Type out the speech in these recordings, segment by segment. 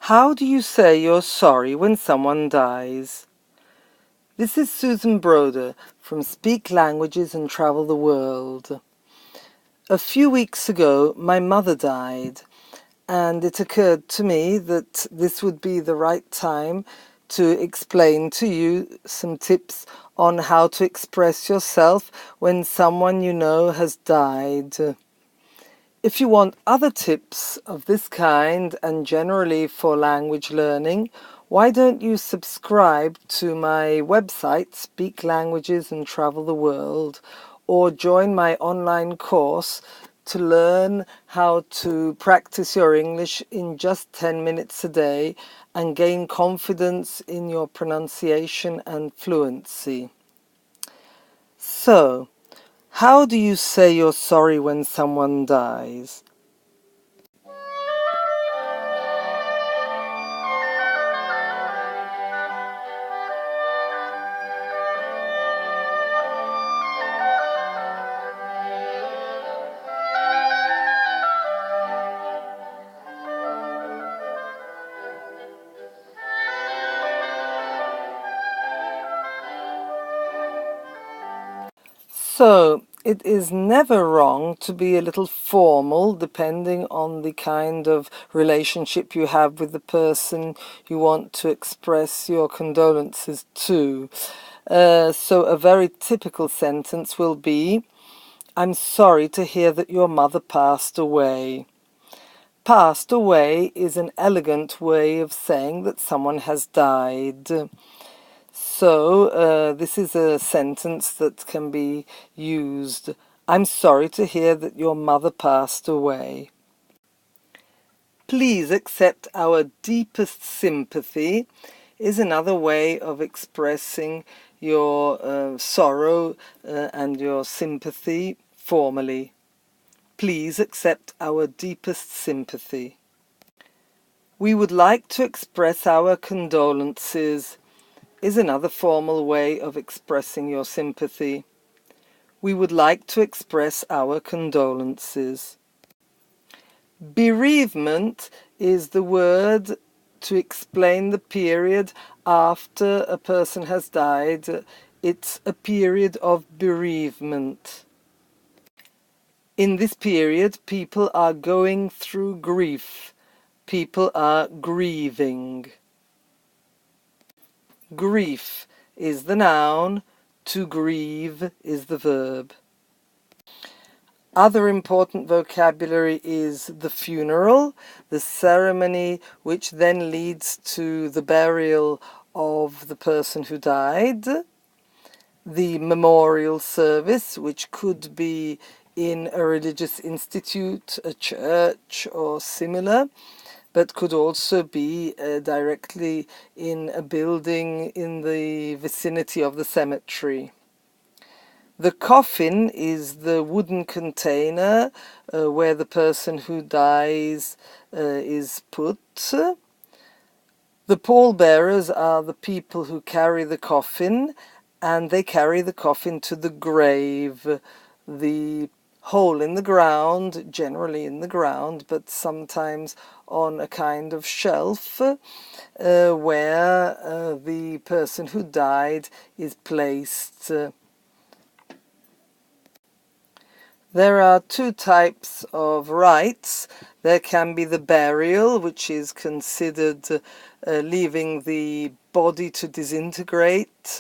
How do you say you're sorry when someone dies? This is Susan Broder from Speak Languages and Travel the World. A few weeks ago, my mother died, and it occurred to me that this would be the right time to explain to you some tips on how to express yourself when someone you know has died. If you want other tips of this kind and generally for language learning, why don't you subscribe to my website, Speak Languages and Travel the World, or join my online course to learn how to practice your English in just 10 minutes a day and gain confidence in your pronunciation and fluency. So, how do you say you're sorry when someone dies? So, it is never wrong to be a little formal depending on the kind of relationship you have with the person you want to express your condolences to. So a very typical sentence will be, "I'm sorry to hear that your mother passed away." Passed away is an elegant way of saying that someone has died. So this is a sentence that can be used. "I'm sorry to hear that your mother passed away." "Please accept our deepest sympathy" is another way of expressing your sorrow and your sympathy formally. "Please accept our deepest sympathy." "We would like to express our condolences" is another formal way of expressing your sympathy. "We would like to express our condolences." Bereavement is the word to explain the period after a person has died. It's a period of bereavement. In this period, people are going through grief. People are grieving. Grief is the noun, to grieve is the verb. Other important vocabulary is the funeral, the ceremony which then leads to the burial of the person who died, the memorial service, which could be in a religious institute, a church or similar, but could also be directly in a building in the vicinity of the cemetery. The coffin is the wooden container where the person who dies is put. The pallbearers are the people who carry the coffin, and they carry the coffin to the grave, the hole in the ground, generally in the ground, but sometimes on a kind of shelf where the person who died is placed. There are two types of rites. There can be the burial, which is considered leaving the body to disintegrate,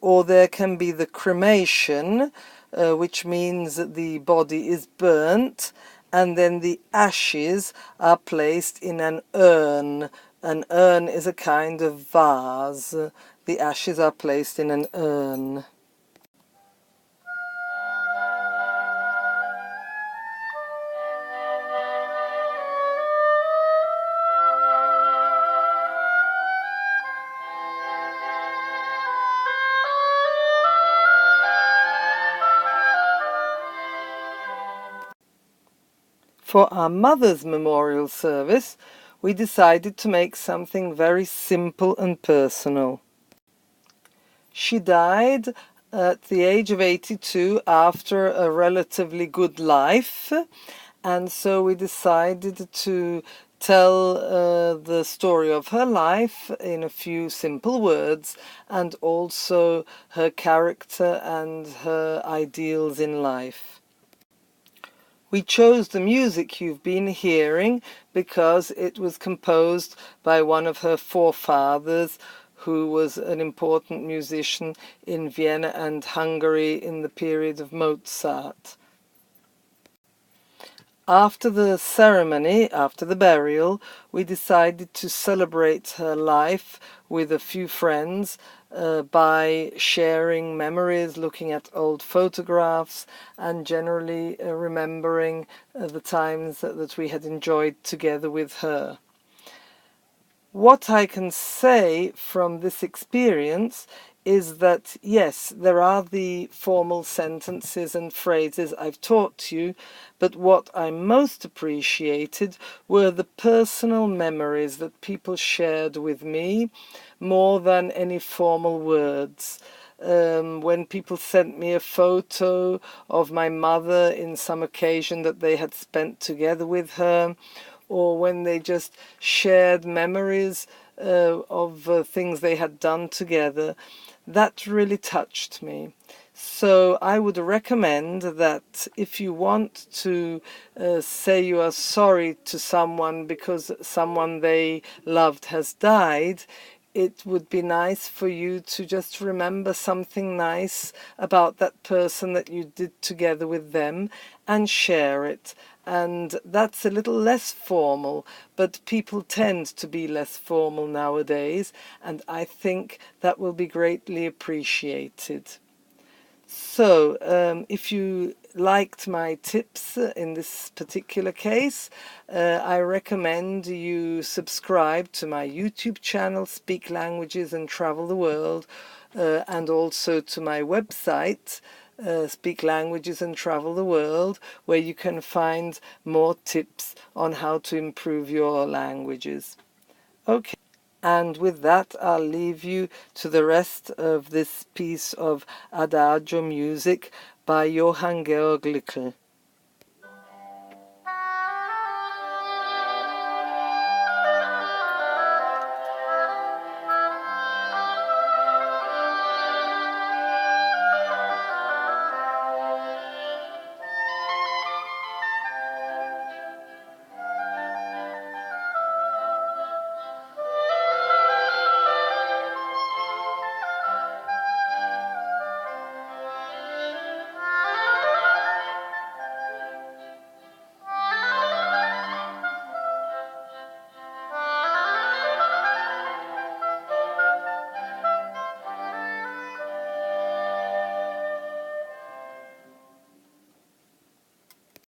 or there can be the cremation, which means that the body is burnt and then the ashes are placed in an urn. An urn is a kind of vase. The ashes are placed in an urn. For our mother's memorial service, we decided to make something very simple and personal. She died at the age of 82 after a relatively good life, and so we decided to tell the story of her life in a few simple words, and also her character and her ideals in life. We chose the music you've been hearing because it was composed by one of her forefathers, who was an important musician in Vienna and Hungary in the period of Mozart. After the ceremony, after the burial, we decided to celebrate her life with a few friends by sharing memories, looking at old photographs, and generally remembering the times that we had enjoyed together with her. What I can say from this experience is that, yes, there are the formal sentences and phrases I've taught you, but what I most appreciated were the personal memories that people shared with me more than any formal words. When people sent me a photo of my mother in some occasion that they had spent together with her, or when they just shared memories of things they had done together, that really touched me. So I would recommend that if you want to say you are sorry to someone because someone they loved has died, it would be nice for you to just remember something nice about that person that you did together with them and share it. And that's a little less formal, but people tend to be less formal nowadays, and I think that will be greatly appreciated. So, if you liked my tips in this particular case, I recommend you subscribe to my YouTube channel, Speak Languages and Travel the World, and also to my website, Speak Languages and Travel the World, where you can find more tips on how to improve your languages. Okay. And with that, I'll leave you to the rest of this piece of Adagio music by Johann Georg Lickl.